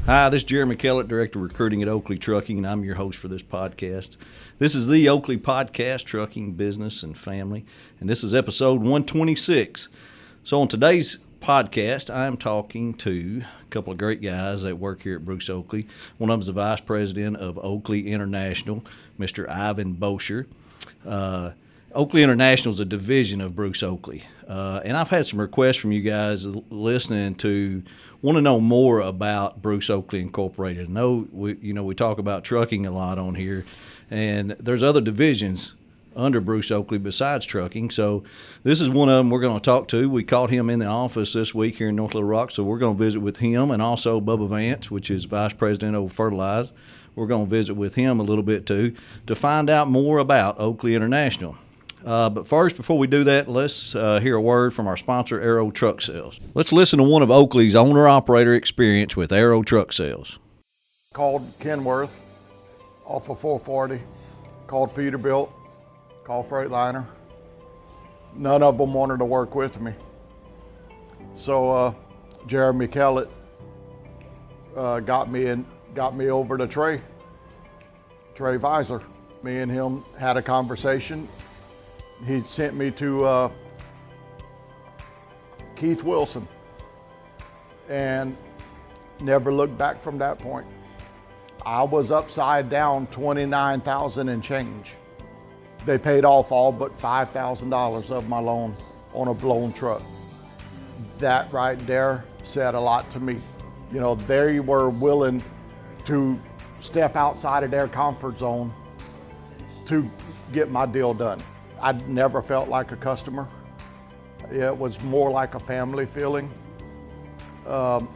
Hi, this is Jeremy Kellett, Director of Recruiting at Oakley Trucking, and I'm your host for this podcast. This is the Oakley Podcast, Trucking, Business, and Family, and this is episode 126. So on today's podcast, I'm talking to a couple of great guys that work here at Bruce Oakley. One of them is the Vice President of Oakley International, Mr. Ivan Boasher. Oakley International is a division of Bruce Oakley, and I've had some requests from you guys listening to want to know more about Bruce Oakley Incorporated. I know we talk about trucking a lot on here, and there's other divisions under Bruce Oakley besides trucking. So this is one of them we're going to talk to. We caught him in the office this week here in North Little Rock, so we're going to visit with him, and also Bubba Vance, which is Vice President of Fertilizer. We're going to visit with him a little bit too to find out more about Oakley International. But first, before we do that, let's hear a word from our sponsor, Aero Truck Sales. Let's listen to one of Oakley's owner-operator experience with Aero Truck Sales. Called Kenworth off of 440, called Peterbilt, called Freightliner. None of them wanted to work with me. So Jeremy Kellett got me over to Trey Visor. Me and him had a conversation. He sent me to Keith Wilson and never looked back from that point. I was upside down $29,000 and change. They paid off all but $5,000 of my loan on a blown truck. That right there said a lot to me. You know, they were willing to step outside of their comfort zone to get my deal done. I never felt like a customer. It was more like a family feeling.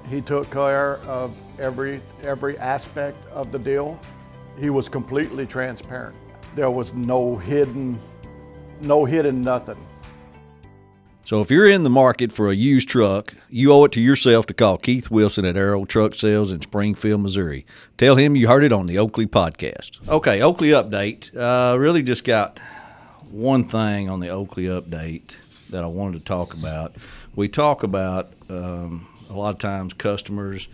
He took care of every aspect of the deal. He was completely transparent. There was no hidden nothing. So if you're in the market for a used truck, you owe it to yourself to call Keith Wilson at Aero Truck Sales in Springfield, Missouri. Tell him you heard it on the Oakley Podcast. Okay, Oakley update. Really just got one thing on the Oakley update that I wanted to talk about. We talk about a lot of times customers,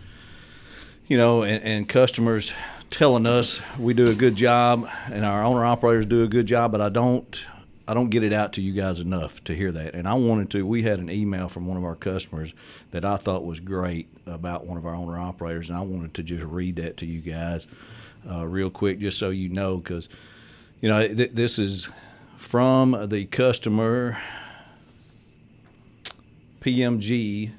and customers telling us we do a good job and our owner-operators do a good job, but I don't get it out to you guys enough to hear that. And we had an email from one of our customers that I thought was great about one of our owner-operators, and I wanted to just read that to you guys real quick just so you know, because, this is from the customer PMG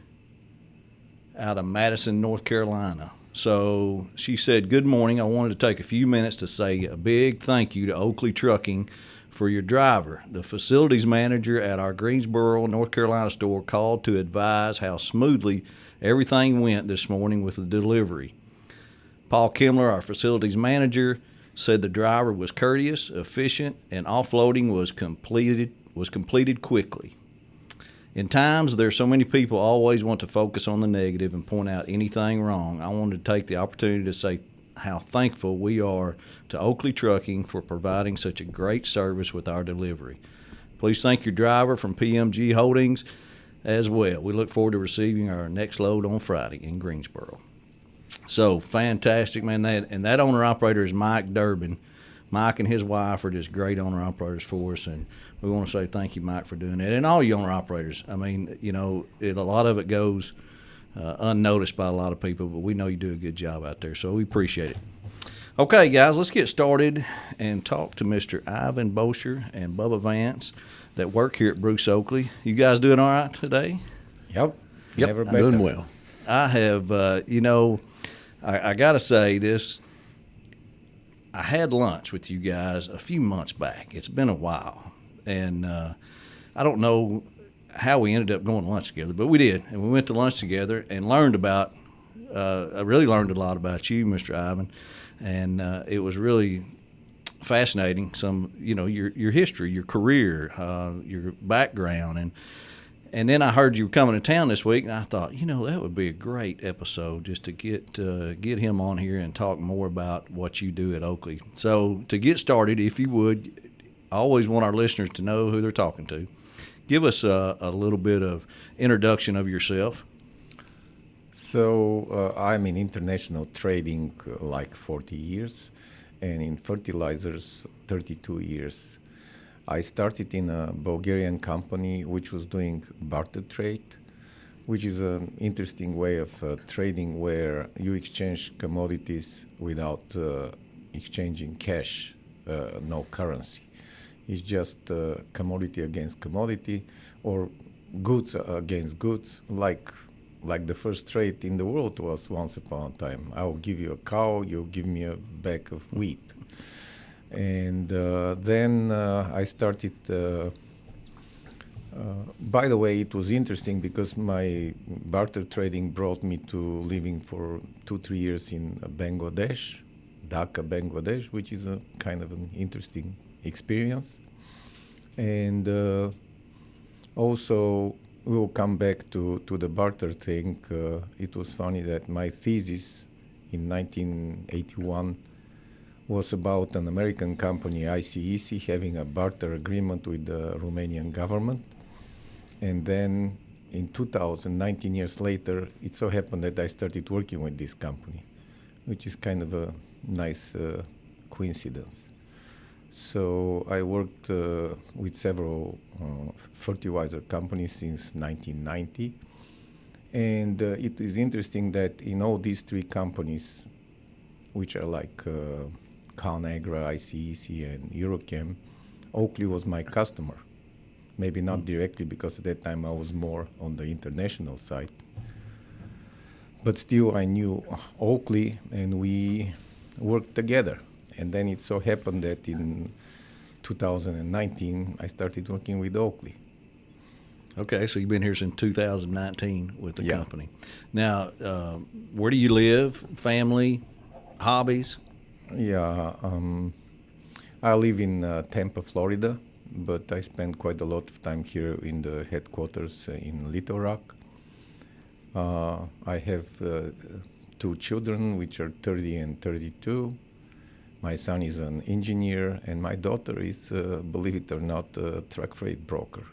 out of Madison, North Carolina. So she said, "Good morning. I wanted to take a few minutes to say a big thank you to Oakley Trucking for your driver. The facilities manager at our Greensboro, North Carolina store called to advise how smoothly everything went this morning with the delivery. Paul Kimler, our facilities manager, said the driver was courteous, efficient, and offloading was completed quickly. In times there's so many people always want to focus on the negative and point out anything wrong. I wanted to take the opportunity to say how thankful we are to Oakley Trucking for providing such a great service with our delivery. Please thank your driver from PMG Holdings as well. We look forward to receiving our next load on Friday in Greensboro." So fantastic, man. That owner-operator is Mike Durbin. Mike and his wife are just great owner-operators for us, and we want to say thank you, Mike, for doing that. And all you owner-operators. I mean, a lot of it goes unnoticed by a lot of people, but we know you do a good job out there, so we appreciate it. Okay, guys, let's get started and talk to Mr. Ivan Boasher and Bubba Vance that work here at Bruce Oakley. You guys doing all right today? Yep. Doing well. I have, I got to say this. I had lunch with you guys a few months back. It's been a while, and I don't know how we ended up going to lunch together, but we did, and we went to lunch together and learned about. I really learned a lot about you, Mr. Ivan, and it was really fascinating. Some, your history, your career, your background, and then I heard you were coming to town this week, and I thought, that would be a great episode just to get him on here and talk more about what you do at Oakley. So to get started, if you would, I always want our listeners to know who they're talking to. Give us a little bit of introduction of yourself. So I'm in international trading like 40 years, and in fertilizers 32 years. I started in a Bulgarian company which was doing barter trade, which is an interesting way of trading where you exchange commodities without exchanging cash, no currency. It's just commodity against commodity or goods against goods, like the first trade in the world was once upon a time. I will give you a cow, you'll give me a bag of wheat. And then I started, by the way, it was interesting because my barter trading brought me to living for 2-3 years in Bangladesh, Dhaka, Bangladesh, which is a kind of an interesting experience. And also, we will come back to the barter thing. It was funny that my thesis in 1981 was about an American company, ICEC, having a barter agreement with the Romanian government. And then in 2000, 19 years later, it so happened that I started working with this company, which is kind of a nice coincidence. So I worked with several fertilizer companies since 1990. And it is interesting that in all these three companies, which are like ConAgra, ICEC, and Eurochem, Oakley was my customer. Maybe not directly, because at that time I was more on the international side. But still I knew Oakley, and we worked together. And then it so happened that in 2019, I started working with Oakley. Okay, so you've been here since 2019 with the company. Now, where do you live? Family, hobbies? Yeah, I live in Tampa, Florida, but I spend quite a lot of time here in the headquarters in Little Rock. I have 2 children, which are 30 and 32. My son is an engineer, and my daughter is, believe it or not, a truck freight broker.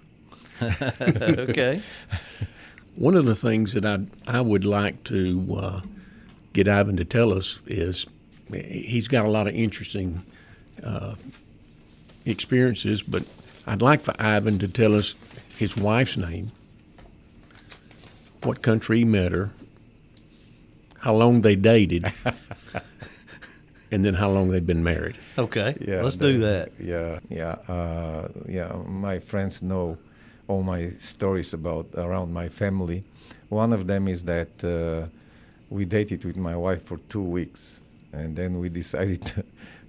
Okay. One of the things that I would like to get Ivan to tell us is he's got a lot of interesting experiences, but I'd like for Ivan to tell us his wife's name, what country he met her, how long they dated, and then how long they've been married. Okay, let's do that. Yeah. My friends know all my stories around my family. One of them is that we dated with my wife for 2 weeks, and then we decided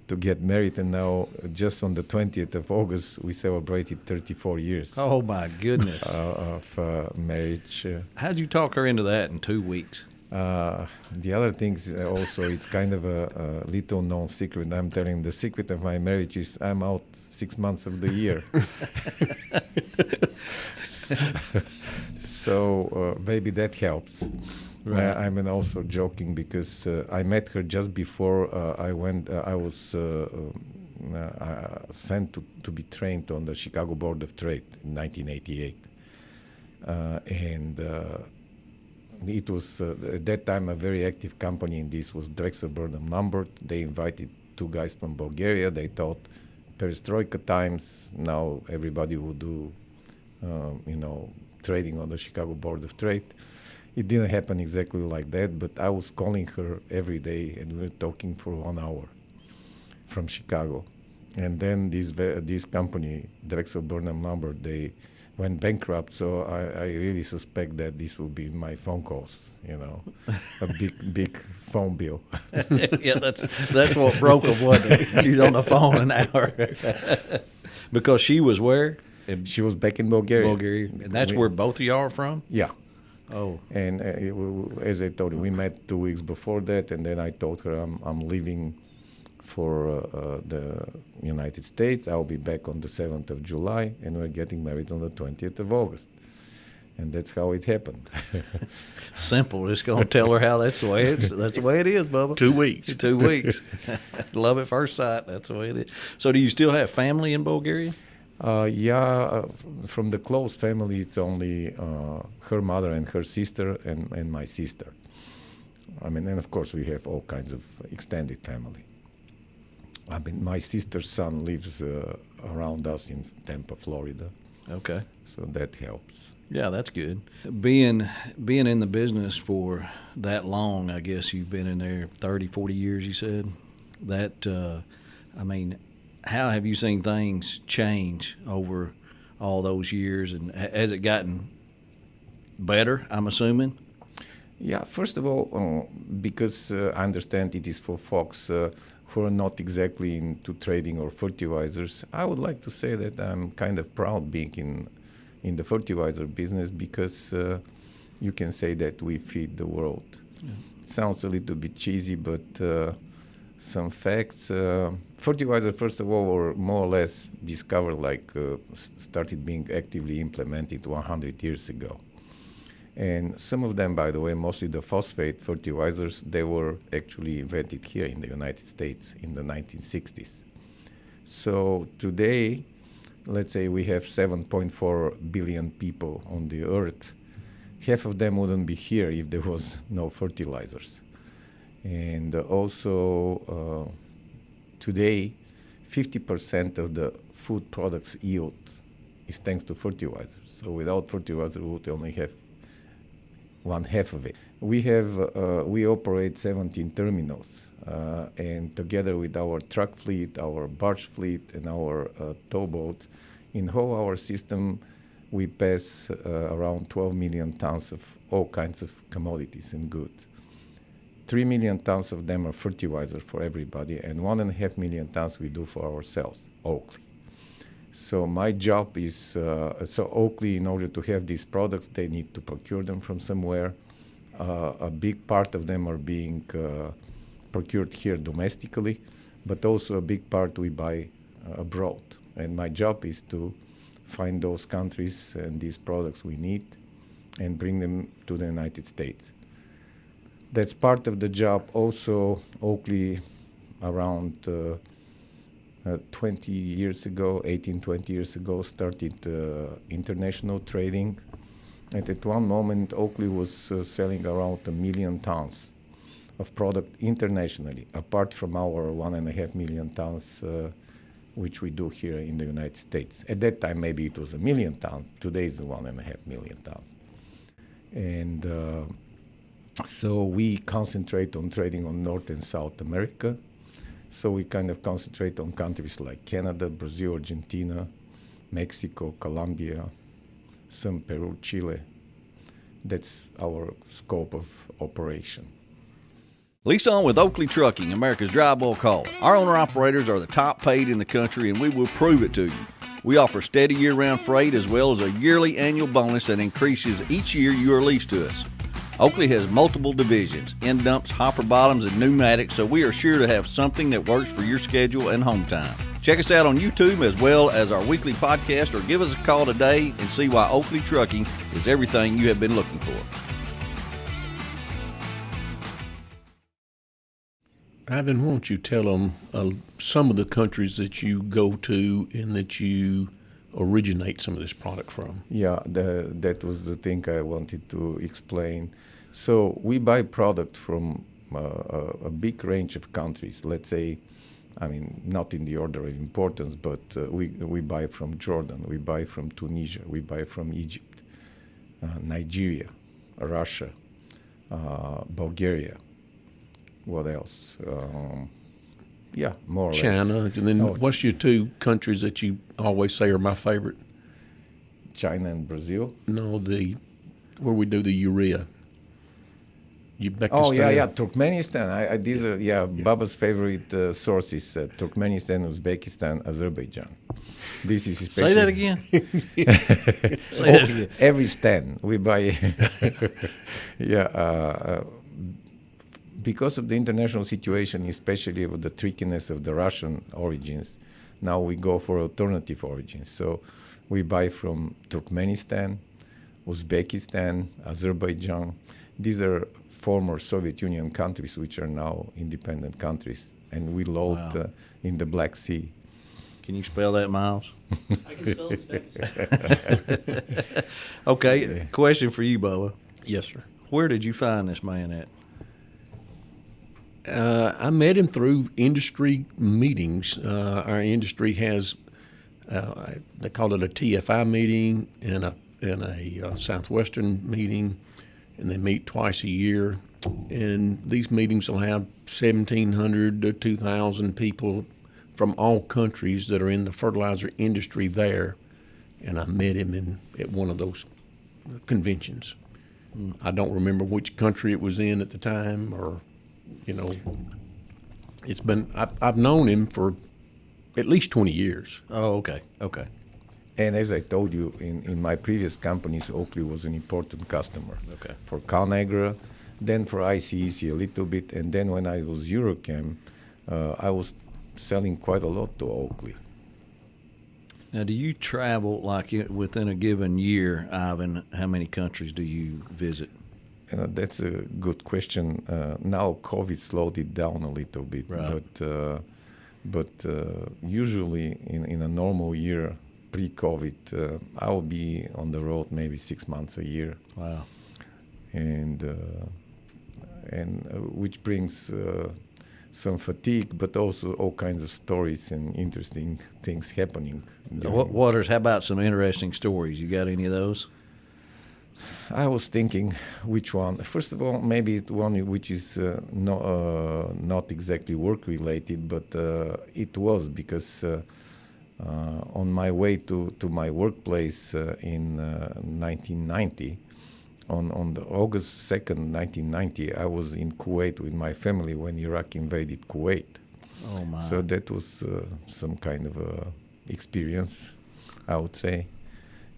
to get married, and now just on the 20th of August we celebrated 34 years. Oh my goodness. Of marriage. How'd you talk her into that in 2 weeks? The other things also, it's kind of a little known secret. I'm telling the secret of my marriage is I'm out 6 months of the year. So maybe that helps. Right. I'm also joking because I met her just before I was sent to be trained on the Chicago Board of Trade in 1988. And it was, at that time, a very active company in this was Drexel Burnham Lambert. They invited 2 guys from Bulgaria. They thought perestroika times, now everybody would do, trading on the Chicago Board of Trade. It didn't happen exactly like that, but I was calling her every day, and we were talking for 1 hour from Chicago. And then this company, Drexel Burnham Lambert, they went bankrupt, so I really suspect that this will be my phone calls, a big phone bill. Yeah, that's what broke him, wasn't it? He's on the phone an hour. Because she was where? She was back in Bulgaria. And that's where both of y'all are from? Yeah. Oh. And as I told you, we met 2 weeks before that, and then I told her I'm leaving for the United States. I'll be back on the 7th of July, and we're getting married on the 20th of August. And that's how it happened. Simple. Just gonna tell her how that's the way it is, Bubba. 2 weeks. 2 weeks. Love at first sight. That's the way it is. So, do you still have family in Bulgaria? From the close family, it's only her mother and her sister and my sister. I mean, and of course, we have all kinds of extended family. I mean, my sister's son lives around us in Tampa, Florida. Okay. So that helps. Yeah, that's good. Being in the business for that long, I guess you've been in there 30, 40 years, you said. That, I mean, how have you seen things change over all those years, and has it gotten better, I'm assuming? Yeah, first of all, because I understand it is for folks who are not exactly into trading or fertilizers, I would like to say that I'm kind of proud being in the fertilizer business, because you can say that we feed the world. Yeah. It sounds a little bit cheesy, but some facts. Fertilizer, first of all, were more or less discovered, started being actively implemented 100 years ago. And some of them, by the way, mostly the phosphate fertilizers, they were actually invented here in the United States in the 1960s. So today, let's say we have 7.4 billion people on the earth. Half of them wouldn't be here if there was no fertilizers. And also today, 50% of the food products yield is thanks to fertilizers. So without fertilizer, we would only have one half of it. We operate 17 terminals, and together with our truck fleet, our barge fleet, and our towboats, in whole our system, we pass around 12 million tons of all kinds of commodities and goods. 3 million tons of them are fertilizer for everybody, and 1.5 million tons we do for ourselves, Oakley. So my job is, so Oakley, in order to have these products, they need to procure them from somewhere. A big part of them are being procured here domestically, but also a big part we buy abroad. And my job is to find those countries and these products we need and bring them to the United States. That's part of the job. Also, Oakley, around 20 years ago, 20 years ago, started international trading. And at one moment, Oakley was selling around 1 million tons of product internationally, apart from our 1.5 million tons, which we do here in the United States. At that time, maybe it was 1 million tons. Today it's 1.5 million tons. And so we concentrate on trading on North and South America. So we kind of concentrate on countries like Canada, Brazil, Argentina, Mexico, Colombia, some Peru, Chile. That's our scope of operation. Lease on with Oakley Trucking, America's dry bulk hauler. Our owner-operators are the top paid in the country, and we will prove it to you. We offer steady year-round freight as well as a yearly annual bonus that increases each year you are leased to us. Oakley has multiple divisions, end dumps, hopper bottoms, and pneumatics, so we are sure to have something that works for your schedule and home time. Check us out on YouTube as well as our weekly podcast, or give us a call today and see why Oakley Trucking is everything you have been looking for. Ivan, why don't you tell them some of the countries that you go to and that you originate some of this product from? Yeah, that was the thing I wanted to explain. So we buy product from a big range of countries. Let's say, I mean, not in the order of importance, but we buy from Jordan, we buy from Tunisia, we buy from Egypt, Nigeria, Russia, Bulgaria. What else? Yeah, more or less. China. And then what's your two countries that you always say are my favorite? China and Brazil. No, where we do the urea. Uzbekistan. Oh, yeah, Turkmenistan. These are, Bubba's favorite sources, Turkmenistan, Uzbekistan, Azerbaijan. This is especially... Say that again. Say that again. Every stand we buy. Because of the international situation, especially with the trickiness of the Russian origins, now we go for alternative origins. So we buy from Turkmenistan, Uzbekistan, Azerbaijan. These are former Soviet Union countries which are now independent countries, and we load in the Black Sea. Can you spell that, Miles? I can spell Uzbekistan. Okay, question for you, Bubba. Yes, sir. Where did you find this man at? I met him through industry meetings. Our industry has, they call it a TFI meeting and a Southwestern meeting, and they meet twice a year. And these meetings will have 1,700 to 2,000 people from all countries that are in the fertilizer industry there. And I met him at one of those conventions. I don't remember which country it was in at the time, or, it's been, I've known him for at least 20 years. Oh, okay. And as I told you, in my previous companies, Oakley was an important customer. Okay. For ConAgra, then for ICEC a little bit, and then when I was Eurochem, I was selling quite a lot to Oakley. Now, do you travel like within a given year, Ivan? How many countries do you visit? That's a good question. Now COVID slowed it down a little bit, Right. but usually in a normal year, pre-COVID, I'll be on the road maybe 6 months a year, Wow. and which brings some fatigue, but also all kinds of stories and interesting things happening. How about some interesting stories? You got any of those? I was thinking which one. First of all, maybe one which is not exactly work related, but it was because on my way to my workplace in 1990, on the August 2nd, 1990, I was in Kuwait with my family when Iraq invaded Kuwait. Oh my! So that was some kind of experience, I would say.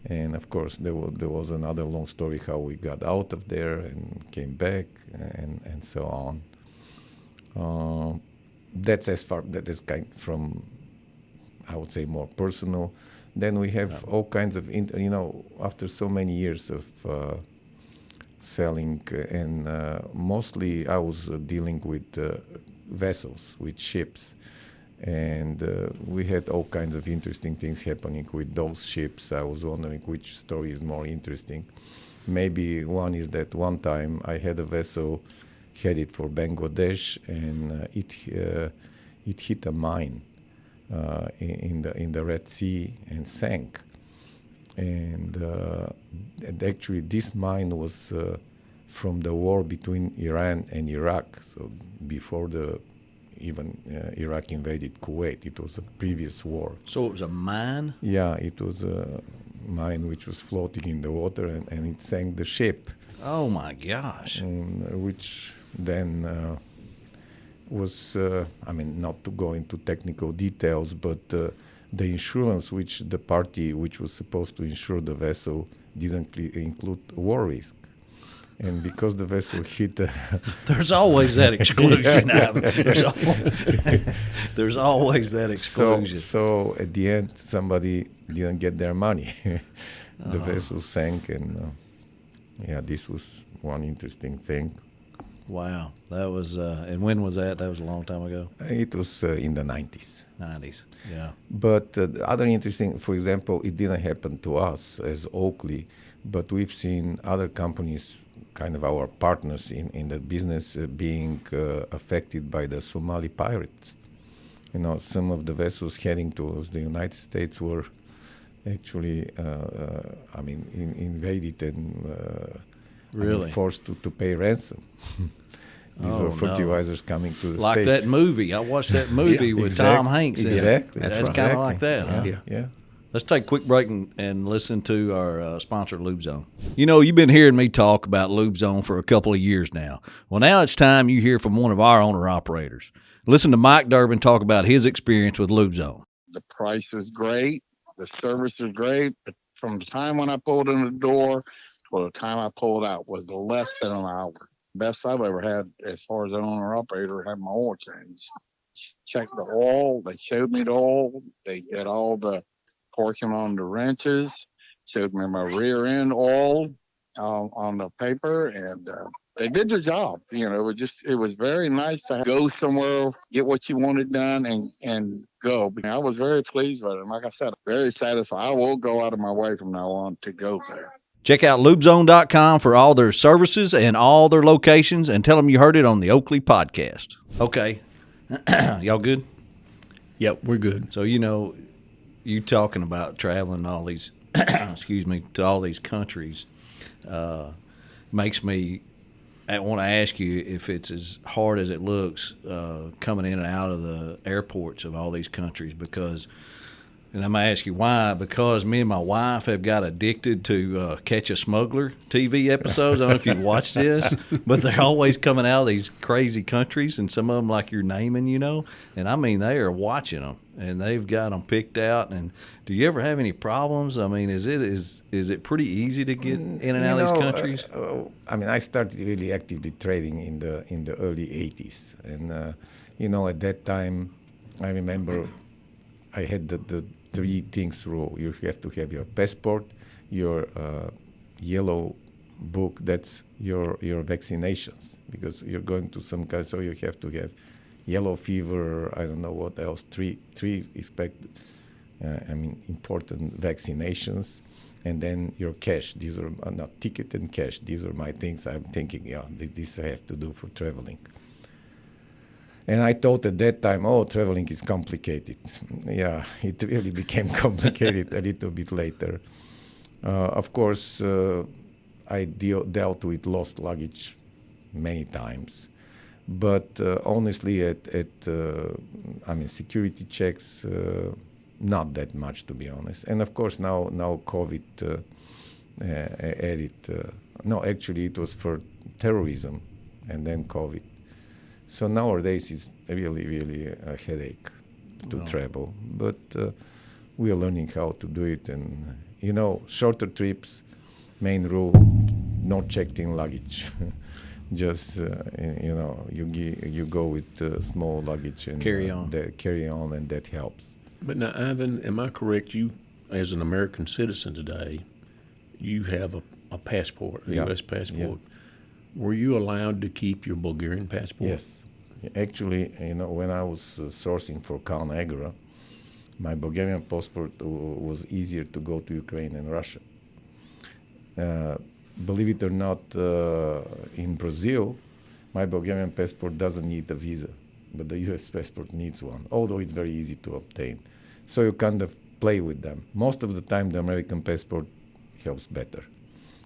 And of course, there was another long story how we got out of there and came back and so on. That's as far that is kind from, I would say, more personal. Then we have all kinds of after so many years of selling, and mostly I was dealing with vessels, with ships. And we had all kinds of interesting things happening with those ships. I was wondering which story is more interesting. Maybe one is that one time I had a vessel headed for Bangladesh, and it hit a mine in the Red Sea and sank. And actually, this mine was from the war between Iran and Iraq. So before even Iraq invaded Kuwait. It was a previous war. So it was a mine? Yeah, it was a mine which was floating in the water, and it sank the ship. Oh my gosh! Which then was, not to go into technical details, but the insurance which the party which was supposed to insure the vessel didn't include war risk. And because the vessel hit... There's always that exclusion. There's always that exclusion. So at the end, somebody didn't get their money. The vessel sank, and this was one interesting thing. Wow. That was, and when was that? That was a long time ago? It was in the 90s. 90s, yeah. But the other interesting, for example, it didn't happen to us as Oakley, but we've seen other companies, kind of our partners in the business, being affected by the Somali pirates. Some of the vessels heading towards the United States were actually, invaded and really forced to pay ransom. These were fertilizers coming to the like States. That movie. I watched that movie with Tom Hanks. Exactly. That's kind of like that. Huh? Yeah. Let's take a quick break and listen to our sponsor, Lube Zone. You've been hearing me talk about Lube Zone for a couple of years now. Well, now it's time you hear from one of our owner-operators. Listen to Mike Durbin talk about his experience with Lube Zone. The price is great. The service is great. But from the time when I pulled in the door to the time I pulled out was less than an hour. Best I've ever had as far as an owner-operator, had my oil changed. Checked the oil. They showed me the oil. They did all the portion on the wrenches, showed me my rear end oil on the paper, and they did their job. It was very nice to go somewhere, get what you wanted done, and go. I was very pleased with it. And like I said, very satisfied. I will go out of my way from now on to go there. Check out lubezone.com for all their services and all their locations, and tell them you heard it on the Oakley Podcast. Okay. Y'all good? Yep, we're good. So, you talking about traveling all these, to all these countries, makes me want to ask you if it's as hard as it looks coming in and out of the airports of all these countries, because, and I'm going to ask you why, because me and my wife have got addicted to Catch a Smuggler TV episodes. I don't know if you've watched this, but they're always coming out of these crazy countries, and some of them like you're naming, and I mean, they are watching them, and they've got them picked out. And do you ever have any problems? I mean, is it pretty easy to get in and out of these countries? I started really actively trading in the early 80s, and at that time, I remember I had the three things rule. You have to have your passport, your yellow book, that's your vaccinations, because you're going to some kind, so you have to have yellow fever, I don't know what else, three important vaccinations, and then your cash. These are not ticket and cash. These are my things I'm thinking, this I have to do for traveling. And I thought at that time, traveling is complicated. Yeah, it really became complicated a little bit later. Of course, I dealt with lost luggage many times. But honestly, at security checks, not that much, to be honest. And of course, now COVID added. No, actually, it was for terrorism, and then COVID. So nowadays, it's really, really a headache to travel. But we are learning how to do it. And, shorter trips, main rule, not checked in luggage. Just, you go with small luggage and carry on, and that helps. But now, Ivan, am I correct? You, as an American citizen today, you have a passport, a U.S. passport. Yeah. Were you allowed to keep your Bulgarian passport? Yes. Actually, when I was sourcing for CalNiagara, my Bulgarian passport was easier to go to Ukraine and Russia. Believe it or not, in Brazil, my Bulgarian passport doesn't need a visa, but the U.S. passport needs one, although it's very easy to obtain. So you kind of play with them. Most of the time, the American passport helps better.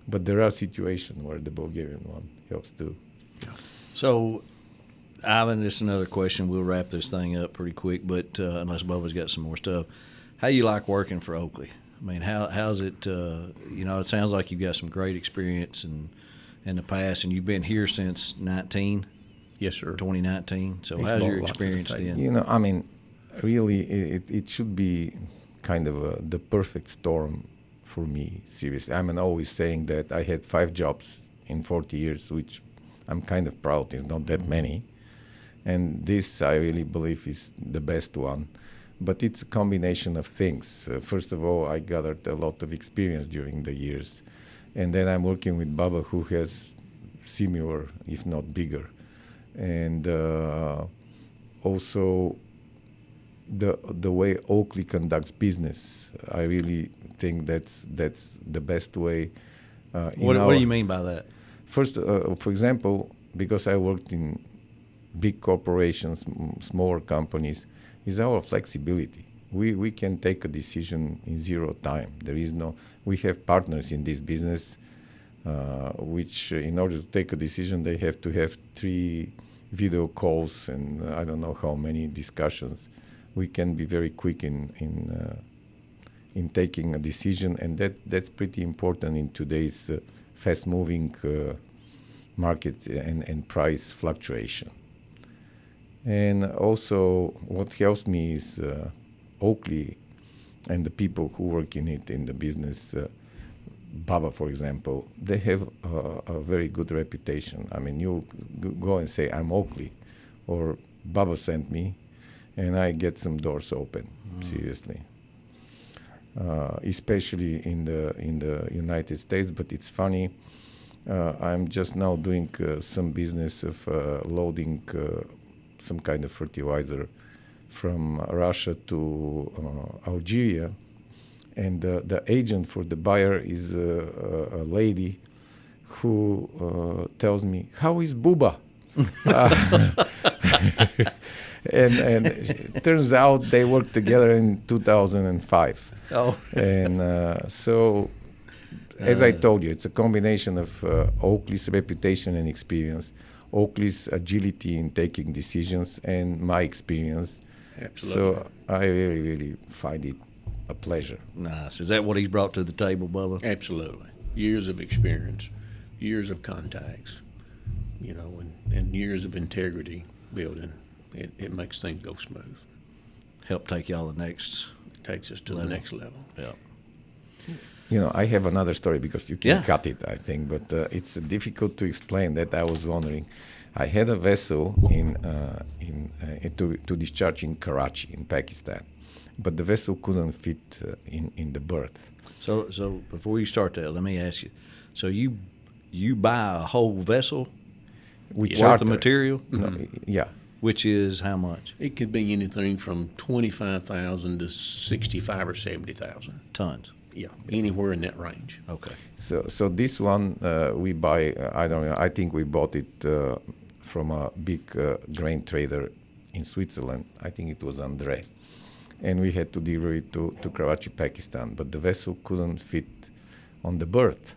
But there are situations where the Bulgarian one helps too. So, Ivan, this is another question. We'll wrap this thing up pretty quick, but unless Bubba's got some more stuff. How you like working for Oakley? I mean, how's it, it sounds like you've got some great experience in the past, and you've been here since 19? Yes, sir. 2019. So how's your experience then? Really, it should be kind of the perfect storm for me, seriously. I'm always saying that I had 5 jobs in 40 years, which I'm kind of proud. It's not that many. And this, I really believe, is the best one. But it's a combination of things. First of all, I gathered a lot of experience during the years. And then I'm working with Bubba, who has similar, if not bigger. And also the way Oakley conducts business, I really think that's the best way. What do you mean by that? First, for example, because I worked in big corporations, smaller companies, is our flexibility. We can take a decision in 0 time. We have partners in this business, which in order to take a decision, they have to have 3 video calls and I don't know how many discussions. We can be very quick in taking a decision, and that's pretty important in today's fast-moving market and price fluctuation. And also, what helps me is Oakley and the people who work in it, in the business. Bubba, for example, they have a very good reputation. I mean, you go and say, I'm Oakley, or Bubba sent me, and I get some doors open, seriously. Especially in the United States, but it's funny. I'm just now doing some business of loading some kind of fertilizer from Russia to Algeria, and the agent for the buyer is a lady who tells me, "How is Bubba?" and it turns out they worked together in 2005. Oh, And so, as I told you, it's a combination of Oakley's reputation and experience, Oakley's agility in taking decisions, and my experience. Absolutely. So I really, really find it a pleasure. nice. Is that what he's brought to the table, Bubba? Absolutely. Years of experience, years of contacts, and years of integrity building. It makes things go smooth. Help take y'all the next. It takes us to Level. the next level. Yeah. I have another story because you can Yeah. cut it, I think, but it's difficult to explain that. I was wondering. I had a vessel to discharge in Karachi, in Pakistan, but the vessel couldn't fit in the berth. So before you start that, let me ask you. So you buy a whole vessel We worth charter. of material, No, yeah. which is how much? It could be anything from 25,000 to 65 or 70,000. Tons. Yeah, anywhere in that range. Okay. So this one we buy. I don't know. I think we bought it from a big grain trader in Switzerland. I think it was Andre, and we had to deliver it to Karachi, Pakistan. But the vessel couldn't fit on the berth.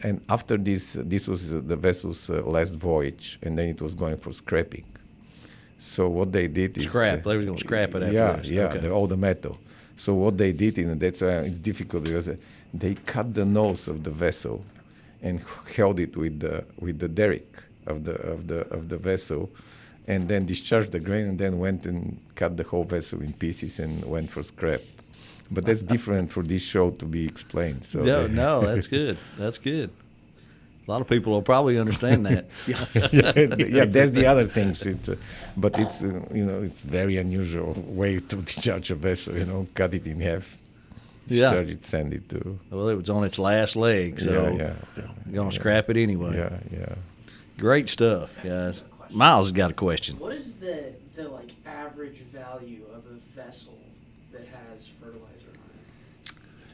And after this was the vessel's last voyage, and then it was going for scrapping. So what they did is Scrap. They were going to scrap it after yeah, this. yeah, Okay. all the metal. So what they did, that's why it's difficult because they cut the nose of the vessel and held it with the derrick of the vessel, and then discharged the grain, and then went and cut the whole vessel in pieces and went for scrap. But that's different for this show to be explained. So No, that's good. That's good. A lot of people will probably understand that. yeah, there's the other things. But it's it's very unusual way to discharge a vessel. Cut it in half, Yeah. discharge it, send it to. Well, it was on its last leg, so yeah. you're going to scrap it anyway. Yeah. Great stuff, guys. Miles has got a question. What is the like average value of a vessel that has fertilizer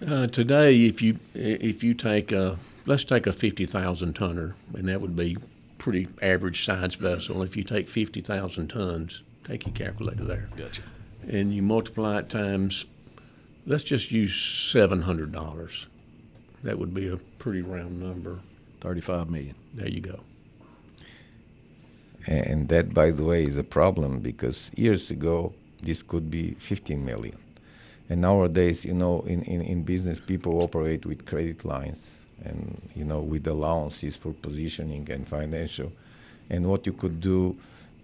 on it? Today, if you take let's take a 50,000 tonner, and that would be pretty average size vessel. If you take 50,000 tons, take your calculator there. Gotcha. And you multiply it times, let's just use $700. That would be a pretty round number. 35 million. There you go. And that, by the way, is a problem because years ago this could be 15 million, and nowadays, in business people operate with credit lines and with allowances for positioning and financial, and what you could do,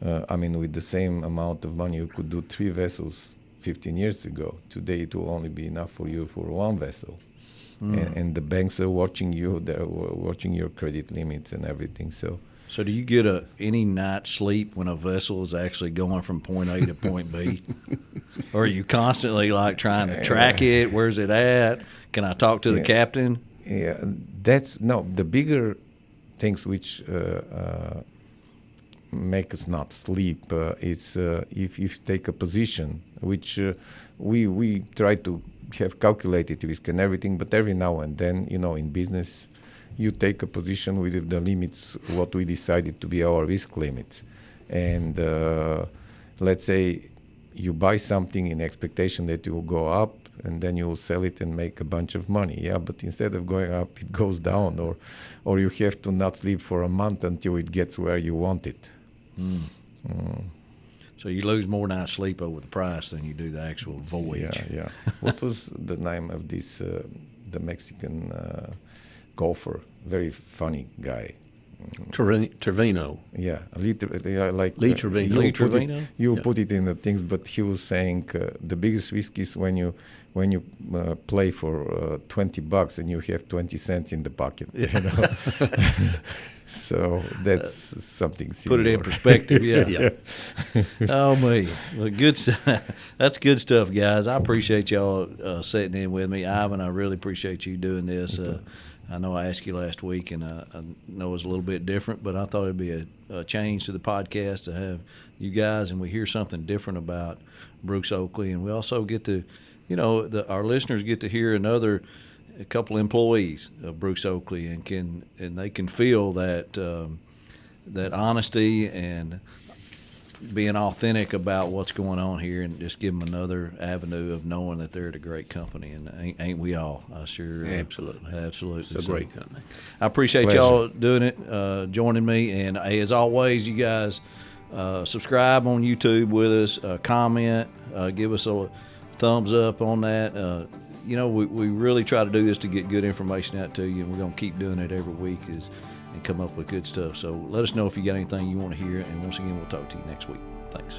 with the same amount of money you could do 3 vessels 15 years ago. Today it will only be enough for you for 1 vessel. And the banks are watching you. They're watching your credit limits and everything. So do you get any night's sleep when a vessel is actually going from point A to point B? Or are you constantly like trying to track it? Where's it at? Can I talk to the captain? Yeah, the bigger things which make us not sleep. It's if you take a position, which we try to have calculated risk and everything, but every now and then, in business, you take a position with the limits, what we decided to be our risk limits. And let's say you buy something in expectation that it will go up, and then you will sell it and make a bunch of money. Yeah, but instead of going up, it goes down, or you have to not sleep for a month until it gets where you want it. So you lose more night's sleep over the price than you do the actual voyage. Yeah. What was the name of this, the Mexican golfer? Very funny guy. Trevino. Yeah, Lee Trevino. Lee Trevino? You Yeah. put it in the things, but he was saying the biggest risk is when you play for $20 and you have 20 cents in the pocket. So that's something similar. Put it in perspective, yeah. Yeah. Oh, me. Well, good stuff. That's good stuff, guys. I appreciate y'all sitting in with me. Ivan, I really appreciate you doing this. I know I asked you last week, and I know it's a little bit different, but I thought it'd be a change to the podcast to have you guys, and we hear something different about Bruce Oakley, and we also get to, our listeners get to hear a couple employees of Bruce Oakley, and they can feel that that honesty and being authentic about what's going on here, and just give them another avenue of knowing that they're at a great company, and ain't we all? I sure Absolutely. absolutely. It's a great company. I appreciate Pleasure. y'all doing it, joining me, and as always, you guys subscribe on YouTube with us, comment, give us a thumbs up on that. We really try to do this to get good information out to you, and we're going to keep doing it every week and come up with good stuff. So let us know if you got anything you want to hear, and once again, we'll talk to you next week. Thanks.